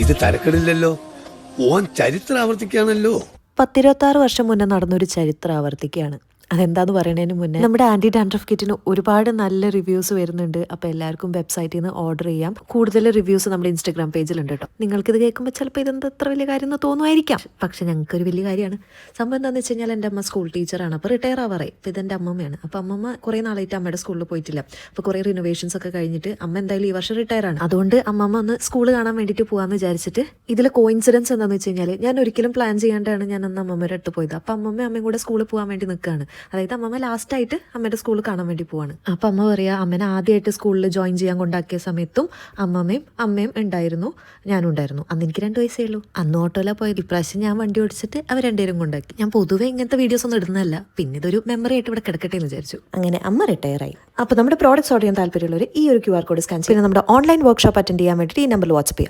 ഇത് തരക്കെടില്ലല്ലോ. ഓൻ ചരിത്രം ആവർത്തിക്കാണല്ലോ. 10-26 വർഷം മുന്നേ നടന്നൊരു ചരിത്രം ആവർത്തിക്കുകയാണ്. അതെന്താന്ന് പറയുന്നതിന് മുന്നേ നമ്മുടെ ആന്റി ഡാൻഡ്രഫ് കിറ്റിന് ഒരുപാട് നല്ല റിവ്യൂസ് വരുന്നുണ്ട്. അപ്പോൾ എല്ലാവർക്കും വെബ്സൈറ്റിൽ നിന്ന് ഓർഡർ ചെയ്യാം. കൂടുതൽ റിവ്യൂസ് നമ്മുടെ ഇൻസ്റ്റാഗ്രാം പേജിലുണ്ട് കേട്ടോ. നിങ്ങൾക്കിത് കേൾക്കുമ്പോൾ ചിലപ്പോൾ ഇതെന്താ അത്ര വലിയ കാര്യം എന്ന് തോന്നുമായിരിക്കാം. പക്ഷെ ഞങ്ങൾക്കൊരു വലിയ കാര്യമാണ്. സംഭവം എന്താണെന്ന് വെച്ച് കഴിഞ്ഞാൽ എൻ്റെ അമ്മ സ്കൂൾ ടീച്ചറാണ്. അപ്പോൾ റിട്ടയർ ആവാറായി. അപ്പോൾ ഇതെൻ്റെ അമ്മമ്മയാണ്. അപ്പോൾ അമ്മമ്മ കുറേ നാളായിട്ട് അമ്മയുടെ സ്കൂളിൽ പോയിട്ടില്ല. അപ്പോൾ കുറേ റിനോവേഷൻസ് ഒക്കെ കഴിഞ്ഞിട്ട് അമ്മ എന്തായാലും ഈ വർഷം റിട്ടയർ ആണ്. അതുകൊണ്ട് അമ്മമ്മ ഒന്ന് സ്കൂൾ കാണാൻ വേണ്ടിയിട്ട് പോകാമെന്ന് വിചാരിച്ചിട്ട് ഇതിൽ കോയിൻസിഡൻസ് എന്താണെന്ന് വെച്ച് കഴിഞ്ഞാൽ ഞാൻ ഒരിക്കലും പ്ലാൻ ചെയ്യാണ്ടാണ് ഞാൻ അന്ന് അമ്മമ്മയുടെ അടുത്ത് പോയത്. അപ്പോൾ അമ്മമ്മയും കൂടെ സ്കൂളിൽ പോകാൻ വേണ്ടി നിൽക്കുകയാണ്. അതായത് അമ്മമ്മ ലാസ്റ്റായിട്ട് അമ്മയുടെ സ്കൂളിൽ കാണാൻ വേണ്ടി പോവാണ്. അപ്പം അമ്മ പറയാ അമ്മനെ ആദ്യമായിട്ട് സ്കൂളിൽ ജോയിൻ ചെയ്യാൻ കൊണ്ടാക്കിയ സമയത്തും അമ്മയും ഉണ്ടായിരുന്നു, ഞാനും ഉണ്ടായിരുന്നു. അന്ന് എനിക്ക് 2 വയസ്സേ ഉള്ളൂ. അന്ന് ഓട്ടോയിലാണ് പോയത്. ഇപ്രാവശ്യം ഞാൻ വണ്ടി ഓടിച്ചിട്ട് അവർ രണ്ടുപേരും കൊണ്ടാക്കി. ഞാൻ പൊതുവെ ഇങ്ങനത്തെ വീഡിയോസ് ഒന്നും ഇടുന്നതല്ല. പിന്നെ ഇതൊരു മെമ്മറി ആയിട്ട് ഇവിടെ കിടക്കട്ടെ എന്ന് വിചാരിച്ചു. അങ്ങനെ അമ്മ റിട്ടയർ ആയി. അപ്പോൾ നമ്മുടെ പ്രോഡക്റ്റ്സ് ഓർഡർ ചെയ്യാൻ താല്പര്യമുള്ളവർ ഈ ഒരു QR കോഡ് സ്കാൻ ചെയ്ത് നമ്മുടെ ഓൺലൈൻ വർക്ക്ഷോപ്പ് അറ്റൻഡ് ചെയ്യാൻ വേണ്ടിയിട്ട് ഈ നമ്പറിൽ വാട്സ്ആപ്പ് ചെയ്യാം.